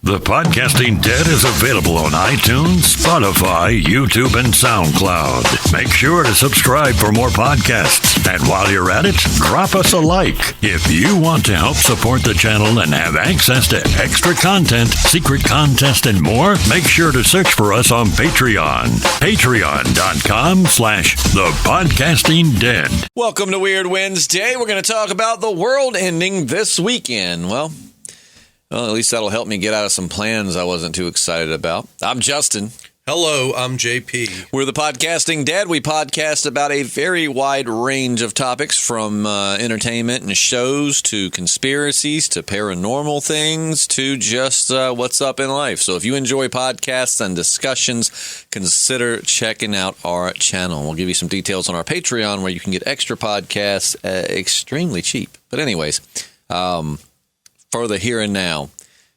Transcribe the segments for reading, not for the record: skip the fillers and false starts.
The Podcasting Dead is available on iTunes, Spotify, YouTube, and SoundCloud. Make sure to subscribe for more podcasts. And while you're at it, drop us a like. If you want to help support the channel and have access to extra content, secret contests, and more, make sure to search for us on Patreon. Patreon.com/thepodcastingdead. Welcome to Weird Wednesday. We're going to talk about the world ending this weekend. Well, at least that'll help me get out of some plans I wasn't too excited about. I'm Justin. Hello, I'm JP. We're the Podcasting Dead. We podcast about a very wide range of topics, from entertainment and shows to conspiracies to paranormal things to just what's up in life. So if you enjoy podcasts and discussions, consider checking out our channel. We'll give you some details on our Patreon where you can get extra podcasts extremely cheap. But anyways, for the here and now,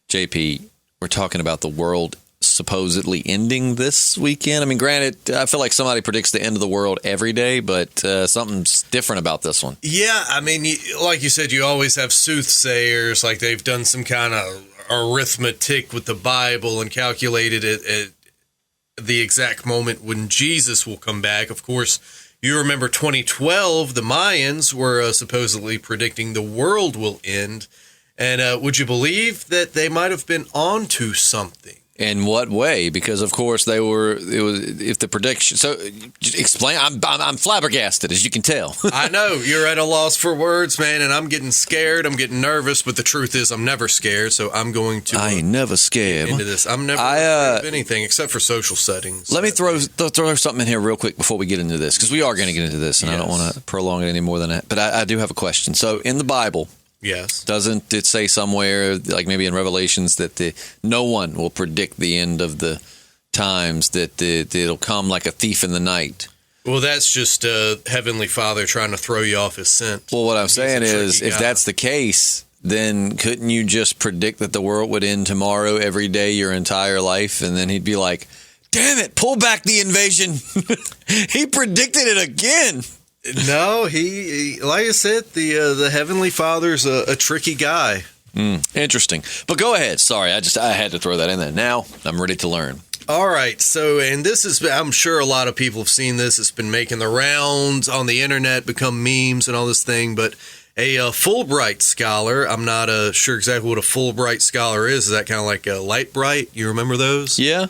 JP, we're talking about the world supposedly ending this weekend. I mean, granted, I feel like somebody predicts the end of the world every day, but something's different about this one. Yeah, I mean, like you said, you always have soothsayers, like they've done some kind of arithmetic with the Bible and calculated it at the exact moment when Jesus will come back. Of course, you remember 2012, the Mayans were supposedly predicting the world will end. And would you believe that they might have been onto something? In what way? Because of course they were. It was if the prediction. So explain. I'm flabbergasted, as you can tell. I know you're at a loss for words, man, and I'm getting scared. I'm getting nervous, but the truth is, I'm never scared. So I'm going to. I ain't never scared into this. I'm never scared of anything except for social settings. Let me throw something in here real quick before we get into this, because we are going to get into this, and yes. I don't want to prolong it any more than that. But I do have a question. So in the Bible. Yes. Doesn't it say somewhere, like maybe in Revelations, that no one will predict the end of the times, that it'll come like a thief in the night? Well, that's just Heavenly Father trying to throw you off his scent. Well, what I'm saying is, if that's the case, then couldn't you just predict that the world would end tomorrow every day your entire life? And then he'd be like, damn it, pull back the invasion. He predicted it again. No, he like I said, the Heavenly Father's a tricky guy. Interesting. But go ahead. Sorry, I had to throw that in there. Now I'm ready to learn. All right. So, and this is, I'm sure a lot of people have seen this. It's been making the rounds on the internet, become memes and all this thing. But a Fulbright scholar, I'm not sure exactly what a Fulbright scholar is. Is that kind of like a Lightbright? You remember those? Yeah.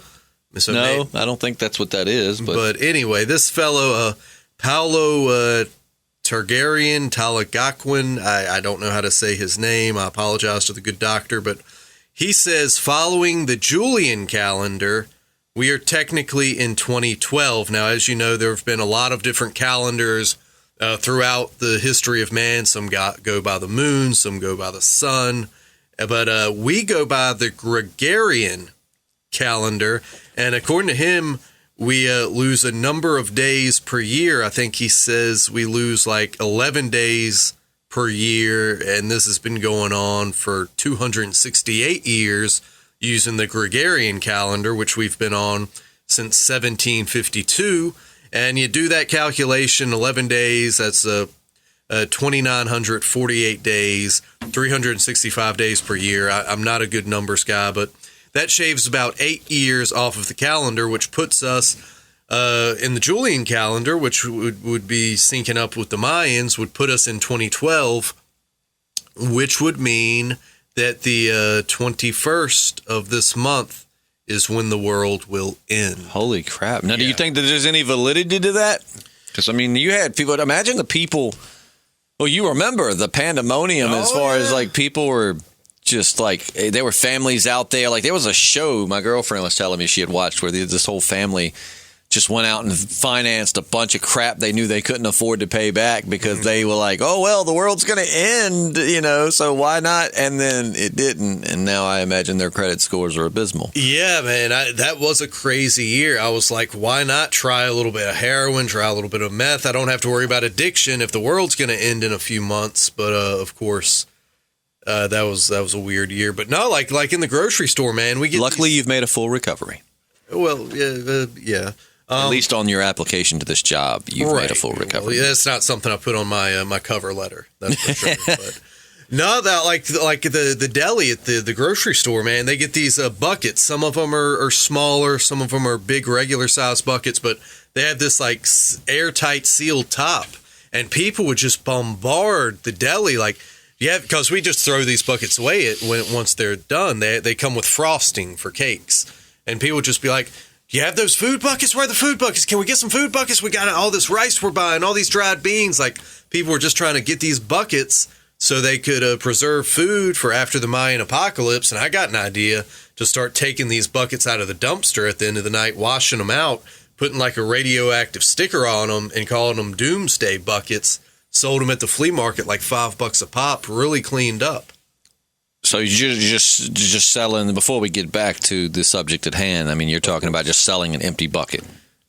So no, I don't think that's what that is. But anyway, this fellow, Paolo Talagaquin, I don't know how to say his name. I apologize to the good doctor, but he says, following the Julian calendar, we are technically in 2012. Now, as you know, there have been a lot of different calendars throughout the history of man. Some go by the moon, some go by the sun, but we go by the Gregorian calendar, and according to him, we lose a number of days per year. I think he says we lose like 11 days per year, and this has been going on for 268 years using the Gregorian calendar, which we've been on since 1752. And you do that calculation, 11 days, that's 2,948 days, 365 days per year. I'm not a good numbers guy, but that shaves about 8 years off of the calendar, which puts us in the Julian calendar, which would be syncing up with the Mayans, would put us in 2012, which would mean that the 21st of this month is when the world will end. Holy crap. Now, do you think that there's any validity to that? Because, I mean, you had people, imagine the people, well, you remember the pandemonium as far as, like, people were just like, there were families out there. Like, there was a show my girlfriend was telling me she had watched where this whole family just went out and financed a bunch of crap they knew they couldn't afford to pay back because they were like, oh, well, the world's going to end, so why not? And then it didn't. And now I imagine their credit scores are abysmal. Yeah, man, that was a crazy year. I was like, why not try a little bit of heroin, try a little bit of meth? I don't have to worry about addiction if the world's going to end in a few months. But, of course, that was a weird year. But no, like in the grocery store, man, we get. Luckily, you've made a full recovery. Well, yeah. At least on your application to this job, you've made a full recovery. Well, that's not something I put on my my cover letter. That's for sure. But No, that like the deli at the grocery store, man. They get these buckets. Some of them are smaller, some of them are big regular size buckets, but they have this like airtight sealed top, and people would just bombard the deli like. Yeah, because we just throw these buckets away once they're done. They come with frosting for cakes. And people would just be like, you have those food buckets? Where are the food buckets? Can we get some food buckets? We got all this rice we're buying, all these dried beans. Like, people were just trying to get these buckets so they could preserve food for after the Mayan apocalypse. And I got an idea to start taking these buckets out of the dumpster at the end of the night, washing them out, putting like a radioactive sticker on them and calling them doomsday buckets. Sold them at the flea market like $5 a pop, really cleaned up. So you're just selling, before we get back to the subject at hand, I mean, you're talking about just selling an empty bucket.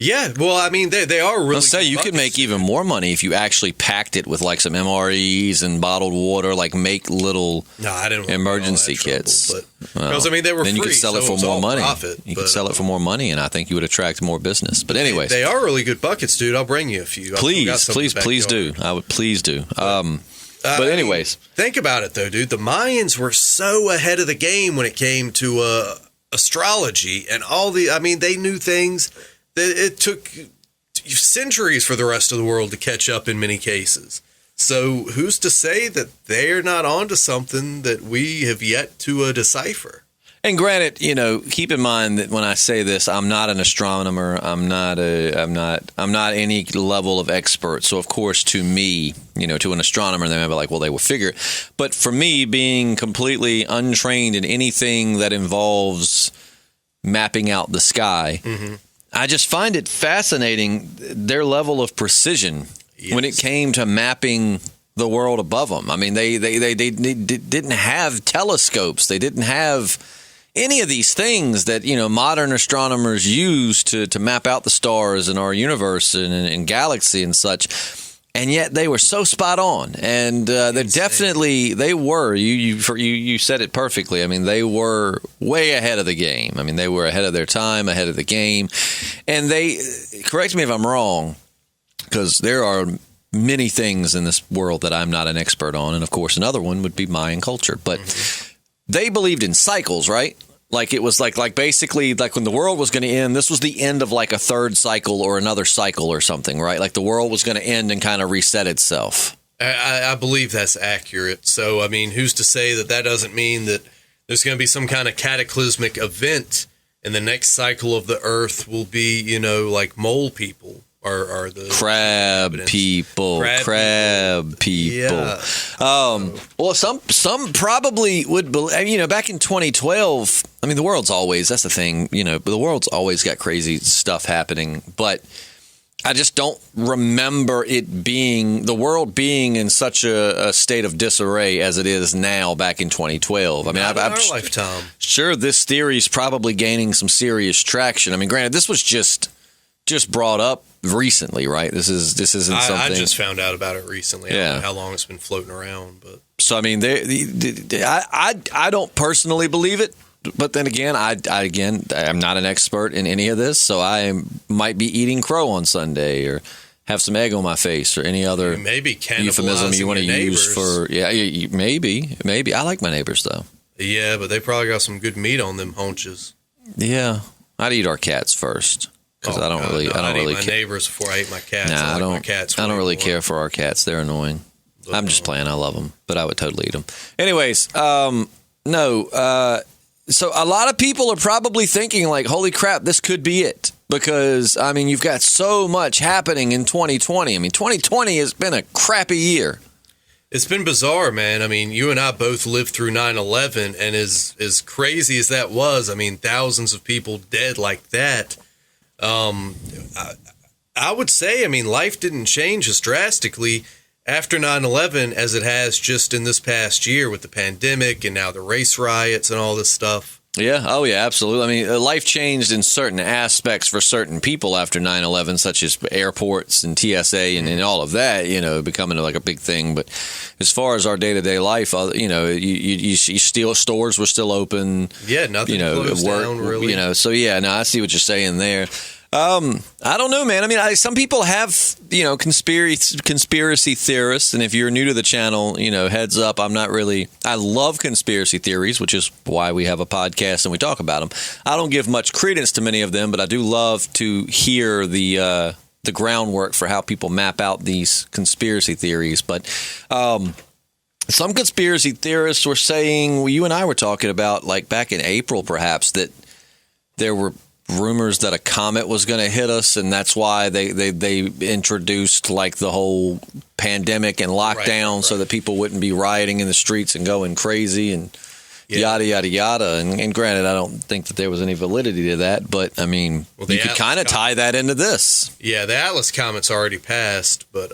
Yeah, well, I mean, they are really Let's say you could make even more money if you actually packed it with like some MREs and bottled water, like make little emergency kits. Because, I mean, they were then free, you could sell it for more money. You could sell it for more money, and I think you would attract more business. But anyways. They are really good buckets, dude. I'll bring you a few. Please do. I would please do. But anyways. Think about it, though, dude. The Mayans were so ahead of the game when it came to astrology and they knew things that it took centuries for the rest of the world to catch up in many cases. So who's to say that they're not onto something that we have yet to decipher? And granted, keep in mind that when I say this, I'm not an astronomer. I'm not any level of expert. So of course, to me, to an astronomer, they might be like, well, they will figure it. But for me, being completely untrained in anything that involves mapping out the sky, I just find it fascinating their level of precision when it came to mapping the world above them. I mean, they didn't have telescopes. They didn't have any of these things that modern astronomers use to map out the stars in our universe and galaxy and such. And yet they were so spot on, and they were. You said it perfectly. I mean, they were way ahead of the game. I mean, they were ahead of their time, ahead of the game. And correct me if I'm wrong, because there are many things in this world that I'm not an expert on, and of course, another one would be Mayan culture. But they believed in cycles, right? Like it was like basically like when the world was going to end, this was the end of like a third cycle or another cycle or something, right? Like the world was going to end and kind of reset itself. I believe that's accurate. So, I mean, who's to say that doesn't mean that there's going to be some kind of cataclysmic event and the next cycle of the earth will be, like mole people. Or the crab people. Yeah. Well, some probably would believe. Back in 2012, I mean, the world's always, that's the thing. The world's always got crazy stuff happening, but I just don't remember the world being in such a state of disarray as it is now. Back in 2012, I mean, I've our lifetime. Sure, this theory is probably gaining some serious traction. I mean, granted, this was just brought up recently, right? This isn't something. I just found out about it recently. I don't know how long it's been floating around, but so I mean, I don't personally believe it, but then again, I'm not an expert in any of this, so I might be eating crow on Sunday or have some egg on my face or any other euphemism you want to use for. Yeah, maybe. I like my neighbors though. Yeah, but they probably got some good meat on them haunches. Yeah, I'd eat our cats first. Because I don't really my neighbors before I ate my cats. Nah, my cats. I don't really care for our cats. They're annoying. I'm just playing. I love them, but I would totally eat them. Anyways, so a lot of people are probably thinking like, "Holy crap, this could be it." Because I mean, you've got so much happening in 2020. I mean, 2020 has been a crappy year. It's been bizarre, man. I mean, you and I both lived through 9/11, and as crazy as that was, I mean, thousands of people dead like that. I would say, I mean, life didn't change as drastically after 9/11 as it has just in this past year with the pandemic and now the race riots and all this stuff. Yeah. Oh, yeah, absolutely. I mean, life changed in certain aspects for certain people after 9/11, such as airports and TSA and all of that, becoming like a big thing. But as far as our day-to-day life, you still, stores were still open. Yeah, nothing closed down, really. So, yeah, no, I see what you're saying there. I don't know, man. I mean, some people have, conspiracy theorists, and if you're new to the channel, heads up. I love conspiracy theories, which is why we have a podcast and we talk about them. I don't give much credence to many of them, but I do love to hear the groundwork for how people map out these conspiracy theories. But some conspiracy theorists were saying, you and I were talking about, like back in April, perhaps, that there were rumors that a comet was going to hit us, and that's why they introduced like the whole pandemic and lockdown, right. So that people wouldn't be rioting in the streets and going crazy and yada yada yada. And granted, I don't think that there was any validity to that, but I mean, you could kind of tie that into this. Yeah, the Atlas comet's already passed, but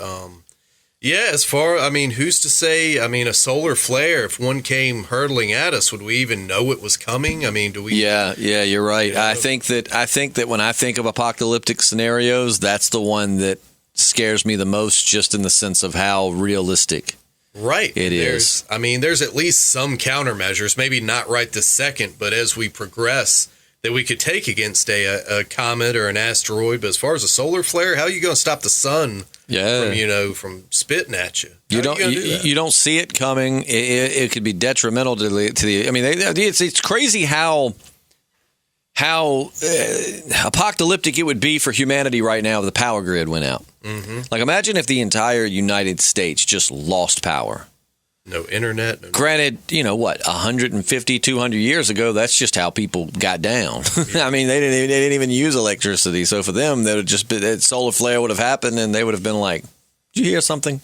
who's to say? I mean, a solar flare, if one came hurtling at us, would we even know it was coming? I mean, do we? Yeah, you're right. I think that when I think of apocalyptic scenarios, that's the one that scares me the most, just in the sense of how realistic it is. I mean, there's at least some countermeasures, maybe not right this second, but as we progress, that we could take against a comet or an asteroid. But as far as a solar flare, how are you going to stop the sun? Yeah, from spitting at you. You don't see it coming. It could be detrimental to the. I mean, it's crazy how apocalyptic it would be for humanity right now if the power grid went out. Mm-hmm. Like, imagine if the entire United States just lost power. No internet. Granted, 150, 200 years ago, that's just how people got down. I mean, they didn't even use electricity. So for them, they would just that solar flare would have happened, and they would have been like, "Did you hear something?"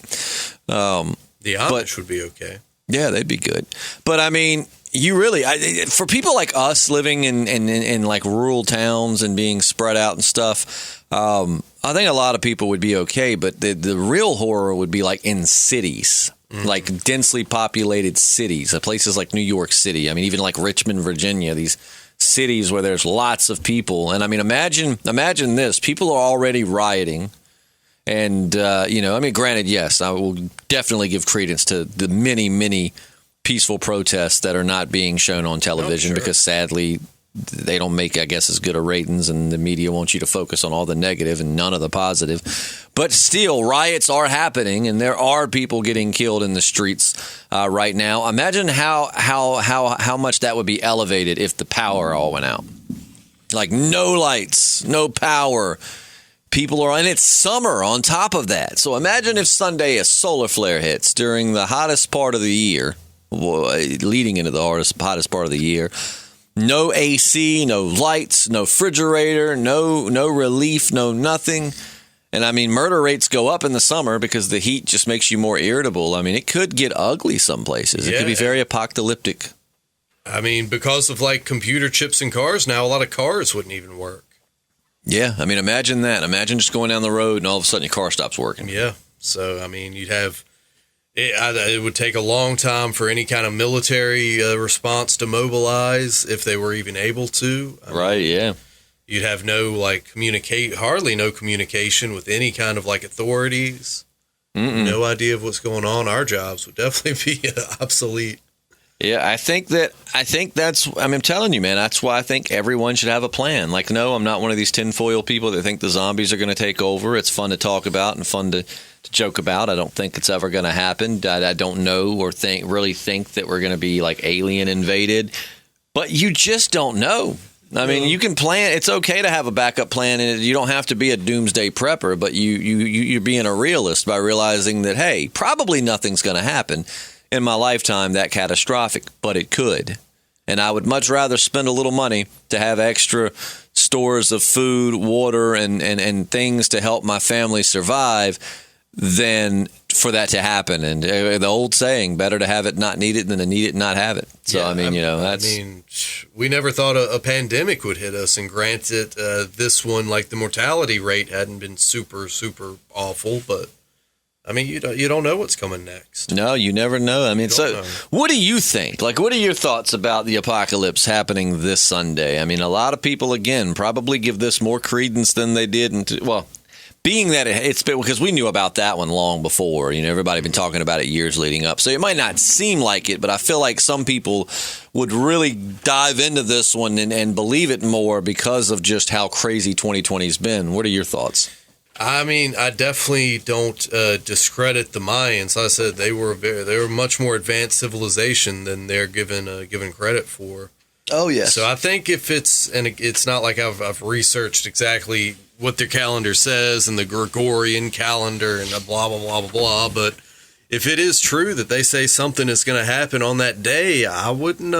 The Amish would be okay. Yeah, they'd be good. But I mean, for people like us living in like rural towns and being spread out and stuff, I think a lot of people would be okay. But the real horror would be like in cities. Mm-hmm. Like densely populated cities, places like New York City. I mean, even like Richmond, Virginia, these cities where there's lots of people. And I mean, imagine this. People are already rioting. And, granted, yes, I will definitely give credence to the many, many peaceful protests that are not being shown on television because sadly they don't make, I guess, as good a ratings, and the media wants you to focus on all the negative and none of the positive. But still, riots are happening, and there are people getting killed in the streets right now. Imagine how much that would be elevated if the power all went out. Like no lights, no power. People are, and it's summer on top of that. So imagine if Sunday a solar flare hits during the hottest part of the year, leading into the hottest part of the year. No AC, no lights, no refrigerator, no relief, no nothing. And I mean, murder rates go up in the summer because the heat just makes you more irritable. I mean, it could get ugly some places. It could be very apocalyptic. I mean, because of like computer chips in cars now, a lot of cars wouldn't even work. Yeah, I mean, imagine that. Imagine just going down the road and all of a sudden your car stops working. Yeah, so I mean, you'd have. It would take a long time for any kind of military response to mobilize if they were even able to. Yeah. You'd have hardly no communication with any kind of like authorities. Mm-mm. No idea of what's going on. Our jobs would definitely be obsolete. Yeah, I think that's, I'm telling you, man, that's why I think everyone should have a plan. Like, no, I'm not one of these tinfoil people that think the zombies are going to take over. It's fun to talk about and fun to joke about. I don't think it's ever going to happen. I don't know or really think that we're going to be like alien invaded, but you just don't know. I mean, you can plan. It's okay to have a backup plan, and you don't have to be a doomsday prepper, but you're being a realist by realizing that, hey, probably nothing's going to happen in my lifetime that catastrophic, but it could. And I would much rather spend a little money to have extra stores of food, water, and things to help my family survive than for that to happen. And the old saying, better to have it not need it than to need it and not have it. So, that's... we never thought a pandemic would hit us, and granted, this one, like the mortality rate hadn't been super, super awful, but I mean, you don't know what's coming next. No, you never know. I mean, what do you think? Like, what are your thoughts about the apocalypse happening this Sunday? I mean, a lot of people, again, probably give this more credence than they did. being that it's been, because we knew about that one long before, everybody been talking about it years leading up. So it might not seem like it, but I feel like some people would really dive into this one and believe it more because of just how crazy 2020's been. What are your thoughts? I mean, I definitely don't discredit the Mayans. Like I said, they were much more advanced civilization than they're given credit for. Oh yes. So I think if it's not like I've researched exactly what their calendar says and the Gregorian calendar and the blah blah blah blah blah, but if it is true that they say something is going to happen on that day, I wouldn't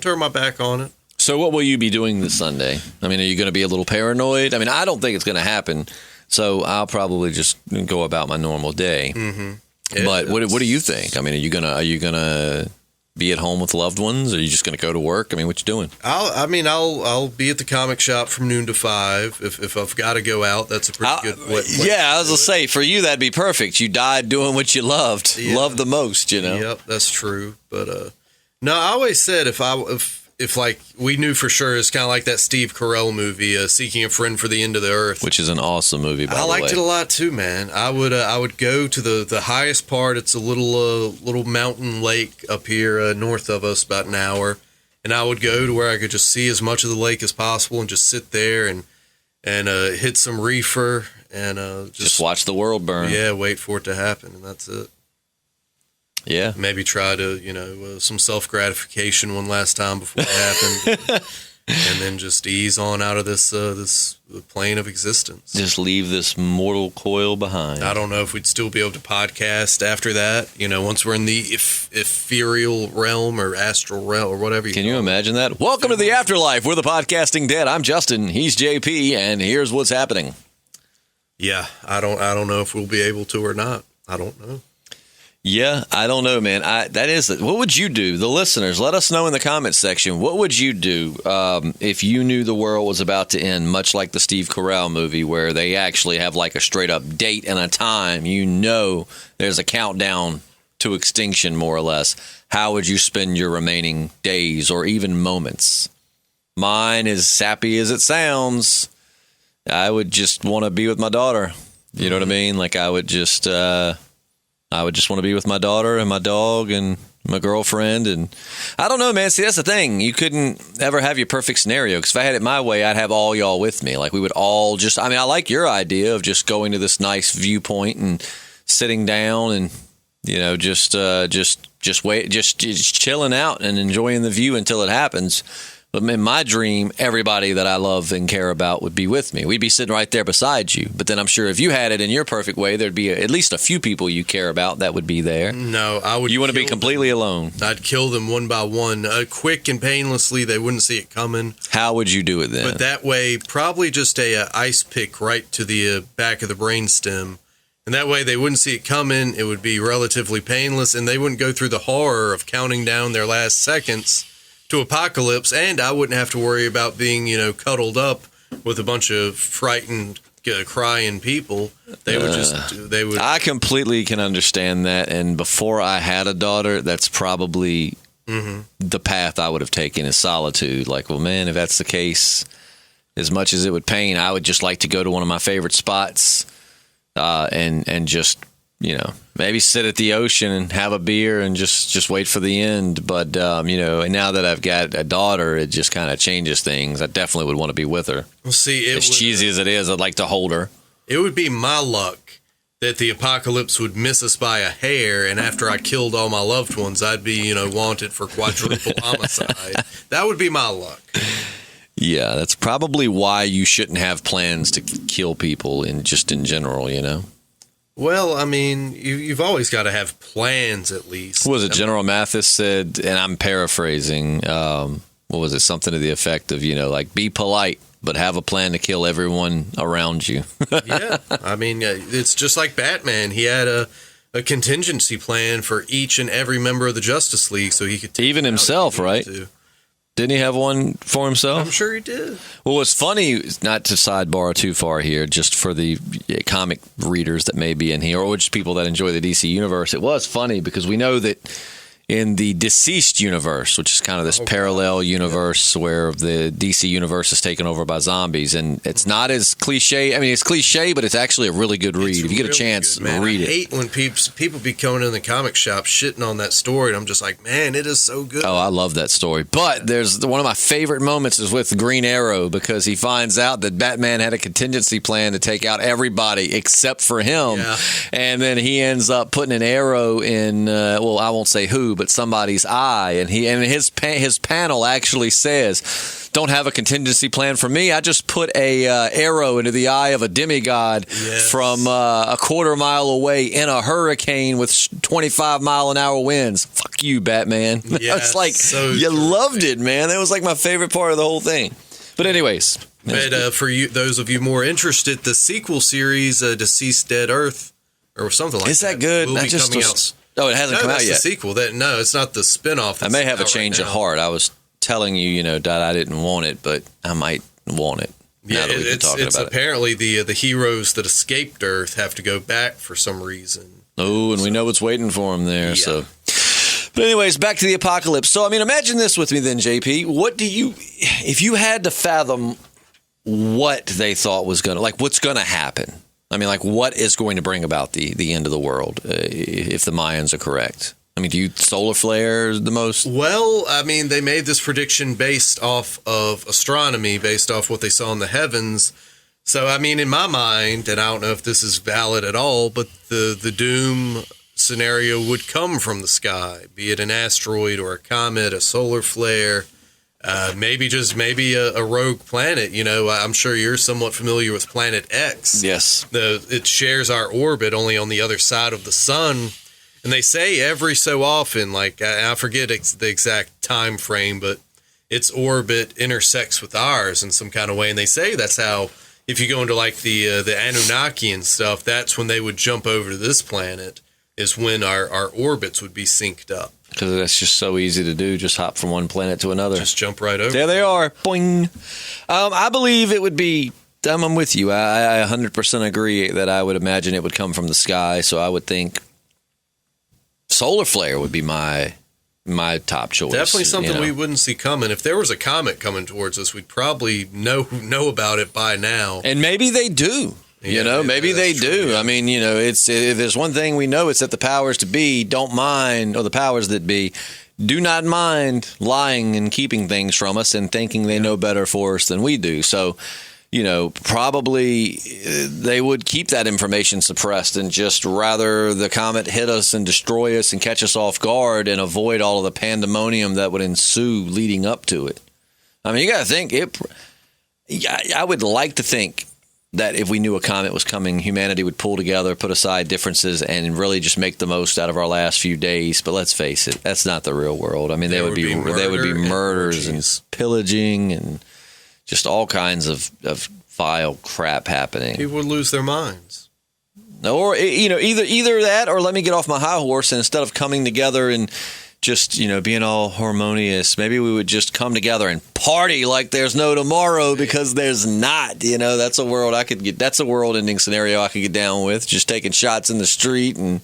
turn my back on it. So what will you be doing this Sunday? I mean, are you going to be a little paranoid? I mean, I don't think it's going to happen, so I'll probably just go about my normal day. Mm-hmm. But what do you think? I mean, are you gonna be at home with loved ones? Or are you just going to go to work? I mean, what you doing? I'll be at the comic shop from noon to 5. If I've got to go out, that's a pretty good way. Yeah, I was going to say, for you, that'd be perfect. You died doing what you loved the most, Yep, that's true. But no, I always said if like we knew for sure, it's kind of like that Steve Carell movie, Seeking a Friend for the End of the Earth, which is an awesome movie. By the way, I liked it a lot too, man. I would go to the highest part. It's a little mountain lake up here north of us, about an hour, and I would go to where I could just see as much of the lake as possible and just sit there and hit some reefer and just watch the world burn. Yeah, wait for it to happen, and that's it. Yeah. Maybe try to, some self-gratification one last time before it happened. And then just ease on out of this plane of existence. Just leave this mortal coil behind. I don't know if we'd still be able to podcast after that. Once we're in the ethereal realm or astral realm or whatever. Can you imagine that? Welcome to the afterlife. We're the Podcasting Dead. I'm Justin. He's JP. And here's what's happening. Yeah. I don't know if we'll be able to or not. I don't know. Yeah, I don't know, man. What would you do? The listeners, let us know in the comments section. What would you do if you knew the world was about to end, much like the Steve Carell movie, where they actually have like a straight up date and a time? There's a countdown to extinction, more or less. How would you spend your remaining days or even moments? Mine is sappy as it sounds. I would just want to be with my daughter. You know what I mean? Like I would just want to be with my daughter and my dog and my girlfriend. And I don't know, man. See, that's the thing. You couldn't ever have your perfect scenario, because if I had it my way, I'd have all y'all with me. Like we would all I like your idea of just going to this nice viewpoint and sitting down and, just chilling out and enjoying the view until it happens. But in my dream, everybody that I love and care about would be with me. We'd be sitting right there beside you. But then I'm sure if you had it in your perfect way, there'd be at least a few people you care about that would be there. No, I would. You want to be completely alone. I'd kill them one by one, quick and painlessly. They wouldn't see it coming. How would you do it then? But that way, probably just a ice pick right to the back of the brainstem. And that way they wouldn't see it coming. It would be relatively painless, and they wouldn't go through the horror of counting down their last seconds to apocalypse, and I wouldn't have to worry about being, cuddled up with a bunch of frightened, crying people. They would. I completely can understand that, and before I had a daughter, that's probably the path I would have taken, is solitude. Like, well, man, if that's the case, as much as it would pain, I would just like to go to one of my favorite spots, and just, maybe sit at the ocean and have a beer and just wait for the end. But, and now that I've got a daughter, it just kind of changes things. I definitely would want to be with her. Well, see, cheesy as it is, I'd like to hold her. It would be my luck that the apocalypse would miss us by a hair, and after I killed all my loved ones, I'd be, wanted for quadruple homicide. That would be my luck. Yeah, that's probably why you shouldn't have plans to kill people in general, Well, I mean, you've always got to have plans at least. What was it? General Mathis said, and I'm paraphrasing, what was it? Something to the effect of, be polite, but have a plan to kill everyone around you. Yeah, I mean, it's just like Batman. He had a contingency plan for each and every member of the Justice League, so he could take even himself, right? Didn't he have one for himself? I'm sure he did. Well, what's funny, not to sidebar too far here, just for the comic readers that may be in here, or just people that enjoy the DC universe, it was funny because we know that in the Deceased universe, which is kind of this parallel universe where the DC universe is taken over by zombies. And it's not as cliche. I mean, it's cliche, but it's actually a really good read. If you get a chance, read it. I hate when people be coming in the comic shop shitting on that story, and I'm just like, man, it is so good. Oh, I love that story. But there's one of my favorite moments is with Green Arrow, because he finds out that Batman had a contingency plan to take out everybody except for him. Yeah. And then he ends up putting an arrow in, well, I won't say who, but somebody's eye. And his panel actually says, don't have a contingency plan for me. I just put a arrow into the eye of a demigod from a quarter mile away in a hurricane with 25-mile-an-hour winds. Fuck you, Batman. It's like, so you loved it, man. That was like my favorite part of the whole thing. But anyways. But for you, those of you more interested, the sequel series, Deceased Dead Earth, or something like that. Is that good? Will be coming out. Oh, it hasn't come out yet. That's the sequel. No, it's not the spinoff. I may have a change of heart. I was telling you, that I didn't want it, but I might want it. Yeah, it's apparently the heroes that escaped Earth have to go back for some reason. Oh, and we know what's waiting for them there. Yeah. So, but anyways, back to the apocalypse. So, I mean, imagine this with me then, JP. If you had to fathom what they thought was what's going to happen? I mean, what is going to bring about the end of the world if the Mayans are correct? I mean, solar flares the most? Well, I mean, they made this prediction based off of astronomy, based off what they saw in the heavens. So, I mean, in my mind, and I don't know if this is valid at all, but the doom scenario would come from the sky, be it an asteroid or a comet, a solar flare. Maybe a rogue planet. I'm sure you're somewhat familiar with Planet X. Yes. It shares our orbit only on the other side of the sun. And they say every so often, I forget the exact time frame, but its orbit intersects with ours in some kind of way. And they say that's how, if you go into the Anunnaki and stuff, that's when they would jump over to this planet, is when our orbits would be synced up. Because that's just so easy to do. Just hop from one planet to another. Just jump right over. There they are. Boing. I believe it would be, I'm with you. I 100% agree that I would imagine it would come from the sky. So I would think solar flare would be my top choice. Definitely something we wouldn't see coming. If there was a comet coming towards us, we'd probably know about it by now. And maybe they do. Maybe they do. Yeah. I mean, if there's one thing we know, it's that the powers to be don't mind, or the powers that be do not mind lying and keeping things from us and thinking they know better for us than we do. So, probably they would keep that information suppressed and just rather the comet hit us and destroy us and catch us off guard and avoid all of the pandemonium that would ensue leading up to it. I mean, you got to think I would like to think that if we knew a comet was coming, humanity would pull together, put aside differences, and really just make the most out of our last few days. But let's face it, that's not the real world. I mean, there would be murders and pillaging and just all kinds of vile crap happening. People would lose their minds. Or either that, or let me get off my high horse, and instead of coming together and just, being all harmonious, maybe we would just come together and party like there's no tomorrow, because there's not. That's a world that's a world-ending scenario I could get down with, just taking shots in the street and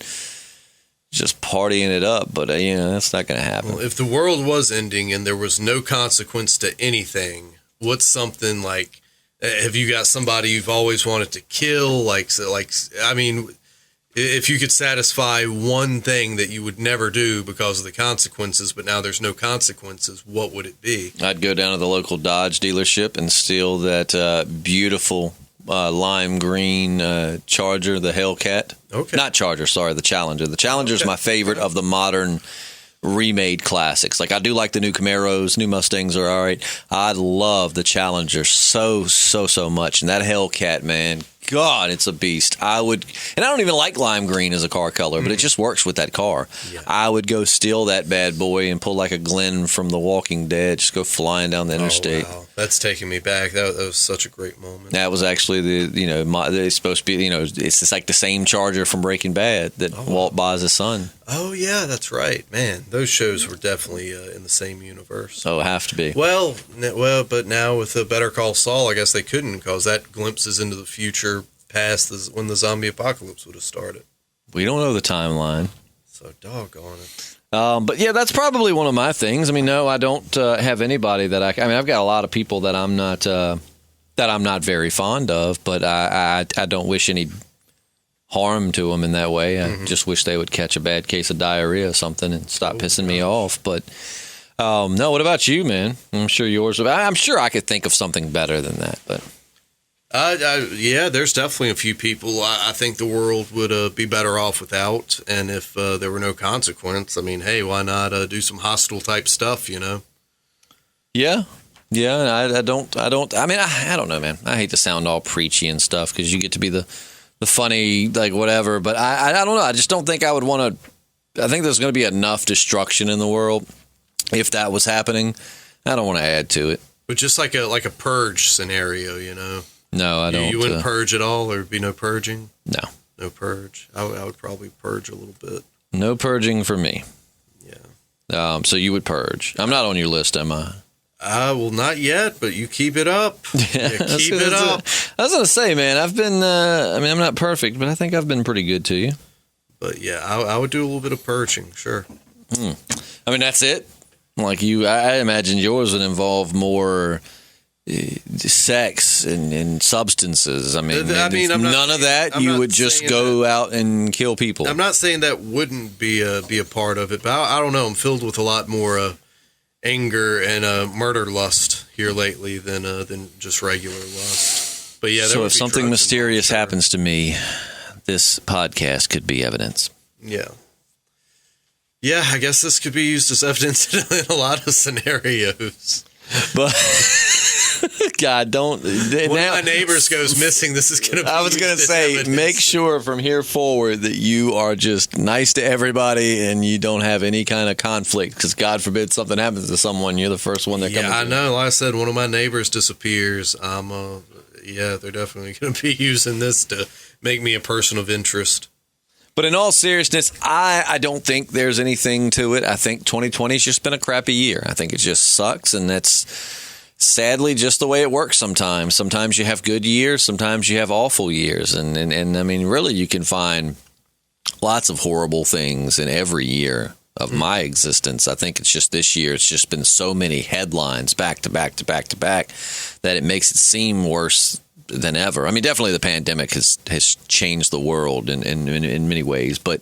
just partying it up. But, that's not going to happen. Well, if the world was ending and there was no consequence to anything, what's something like, have you got somebody you've always wanted to kill? If you could satisfy one thing that you would never do because of the consequences, but now there's no consequences, what would it be? I'd go down to the local Dodge dealership and steal that beautiful lime green Charger, the Hellcat. Okay. Not Charger, sorry, the Challenger. The Challenger's my favorite of the modern remade classics. I do like the new Camaros, new Mustangs are all right. I love the Challenger so much. And that Hellcat, man, God, it's a beast. I don't even like lime green as a car color, but it just works with that car. Yeah. I would go steal that bad boy and pull like a Glenn from The Walking Dead, just go flying down the interstate. Wow. That's taking me back. That was such a great moment. That was actually it's supposed to be, it's just like the same Charger from Breaking Bad that Walt buys his son. Oh, yeah, that's right. Man, those shows were definitely in the same universe. Oh, have to be. Well, but now with Better Call Saul, I guess they couldn't, because that glimpses into the future past when the zombie apocalypse would have started. We don't know the timeline. So doggone it. But yeah, that's probably one of my things. I mean, no, I don't have anybody that I mean, I've got a lot of people that I'm not very fond of, but I don't wish any harm to them in that way. I just wish they would catch a bad case of diarrhea or something and stop pissing me off. But no, what about you, man? I'm sure yours. I'm sure I could think of something better than that. But yeah, there's definitely a few people I think the world would be better off without. And if there were no consequence, I mean, hey, why not do some hostile type stuff, you know? Yeah. I don't know, man. I hate to sound all preachy and stuff because you get to be the funny, like, whatever. But I don't know. I just don't think I would want to. I think there's going to be enough destruction in the world if that was happening. I don't want to add to it. But just like a purge scenario, you know? No, I don't. You wouldn't purge at all? There'd be no purging? No purge. I would probably purge a little bit. No purging for me. Yeah. So you would purge. I'm not on your list, am I? Well, not yet, but you keep it up. Yeah, keep it up. I was going to say, man, I've been, I'm not perfect, but I think I've been pretty good to you. But yeah, I would do a little bit of purging, sure. I mean, that's it. Like you, I imagine yours would involve more sex and substances. I mean none of that. You would just go out and kill people. I'm not saying that wouldn't be a part of it, but I don't know. I'm filled with a lot more anger and murder lust here lately than just regular lust. But yeah, so if something mysterious happens to me, this podcast could be evidence. Yeah. Yeah, I guess this could be used as evidence in a lot of scenarios. But God, don't. When my neighbors goes missing, this is going to be. I was going to say, make sure from here forward that you are just nice to everybody and you don't have any kind of conflict. Because God forbid something happens to someone, you're the first one that comes. Yeah, I know. Like I said, one of my neighbors disappears. They're definitely going to be using this to make me a person of interest. But in all seriousness, I don't think there's anything to it. I think 2020 has just been a crappy year. I think it just sucks, and that's sadly just the way it works sometimes. Sometimes you have good years, sometimes you have awful years. And I mean, really, you can find lots of horrible things in every year of my existence. I think it's just this year, it's just been so many headlines back to back to back to back that it makes it seem worse than ever. I mean, definitely the pandemic has changed the world in many ways, but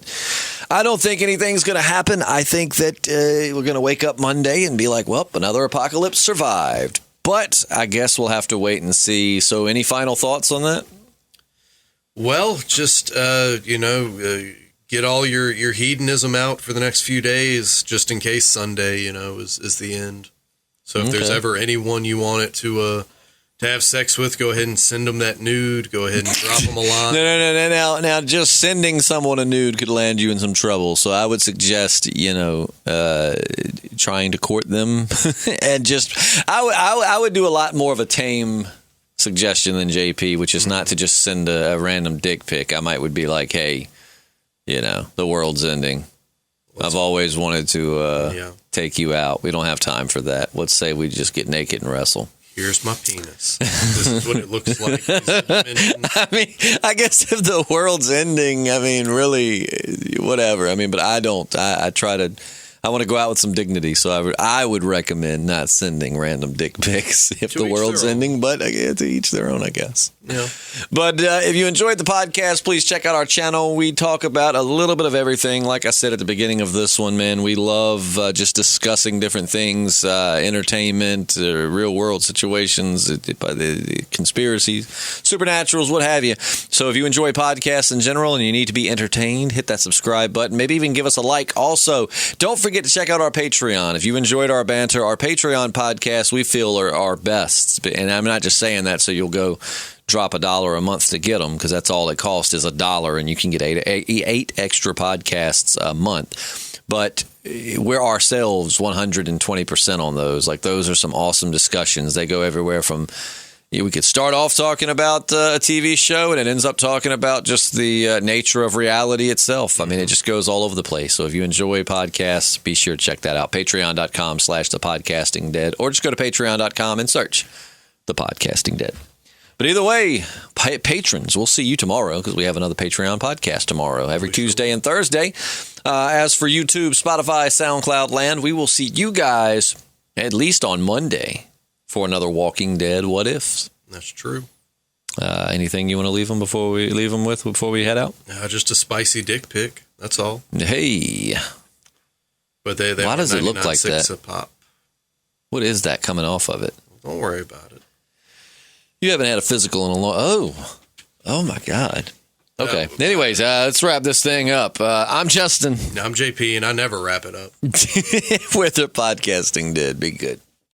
I don't think anything's going to happen. I think that we're going to wake up Monday and be like, well, another apocalypse survived. But I guess we'll have to wait and see. So any final thoughts on that? Well, just, get all your hedonism out for the next few days, just in case Sunday, is the end. So if there's ever anyone you want it to have sex with, go ahead and send them that nude. Go ahead and drop them a line. No. Now, just sending someone a nude could land you in some trouble. So I would suggest, trying to court them and just, I would do a lot more of a tame suggestion than JP, which is not to just send a random dick pic. I would be like, hey, the world's ending. I've always wanted to take you out. We don't have time for that. Let's say we just get naked and wrestle. Here's my penis. This is what it looks like. I mean, I guess if the world's ending, I mean, really, whatever. I mean, but I don't. I want to go out with some dignity, so I would recommend not sending random dick pics if the world's ending, but to each their own, I guess. Yeah. But if you enjoyed the podcast, please check out our channel. We talk about a little bit of everything. Like I said at the beginning of this one, man, we love just discussing different things, entertainment, real world situations, the conspiracies, supernaturals, what have you. So if you enjoy podcasts in general and you need to be entertained, hit that subscribe button. Maybe even give us a like. Also, don't forget to check out our Patreon. If you enjoyed our banter, our Patreon podcast, we feel are our best. And I'm not just saying that so you'll go drop $1 a month to get them, because that's all it costs is $1, and you can get eight extra podcasts a month. But we're ourselves 120% on those. Like, those are some awesome discussions. They go everywhere from, we could start off talking about a TV show, and it ends up talking about just the nature of reality itself. I mean, it just goes all over the place. So if you enjoy podcasts, be sure to check that out. Patreon.com/thepodcastingdead, or just go to patreon.com and search The Podcasting Dead. But either way, patrons, we'll see you tomorrow because we have another Patreon podcast tomorrow, every Tuesday and Thursday. As for YouTube, Spotify, SoundCloud land, we will see you guys at least on Monday for another Walking Dead What Ifs. That's true. Anything you want to leave them before we head out? Just a spicy dick pic. That's all. Hey. But they why does it look like that? A pop. What is that coming off of it? Don't worry about it. You haven't had a physical in a long... Oh my God. Okay. Anyways, let's wrap this thing up. I'm Justin. I'm JP, and I never wrap it up. With the podcasting did. Be good.